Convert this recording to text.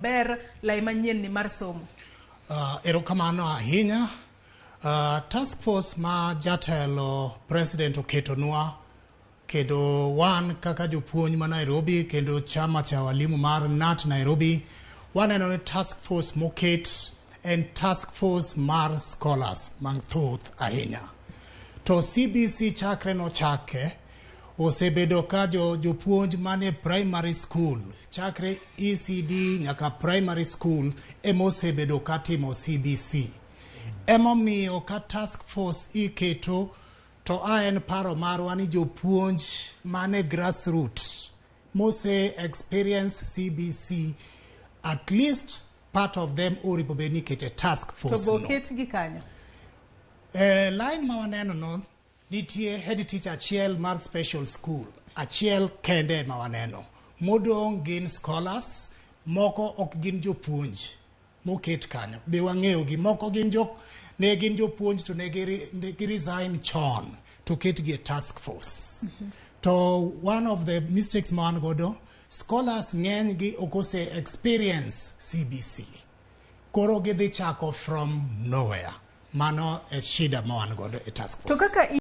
ber lai manyien ni mar somo. Erokamano ahinya. Task force ma jatelo president oketo nwa kendo wan kaka jopuonj ma Nairobi kendo chama cha walimu mar NAT Nairobi waneno ni task force moket en task force mar scholars mathoth ahinya. To CBC chakre no chake osebedo ka jopuonj mane primary school chakre ECD nyaka primary school emosebedo ka timo CBC. Emomiyo ka task force iketo to en paro marwa ni jopuonj mane grassroots mose experience CBC at least part of them oripo beni kete task force to boket gi kanyo. Line ma waneno no nitie head teacher achiel mar special school achiel kende ma waneno modong gin scholars moko ok gin jopuonj moket kanyo be wang'eyo gi moko gin jopuonj to ne resign chon to ket gi task force. To one of the mistakes ma wan godo scholars ng'eny gi okose experience CBC koro gidhi chako from nowhere. Mano e shida ma wan godo e task force.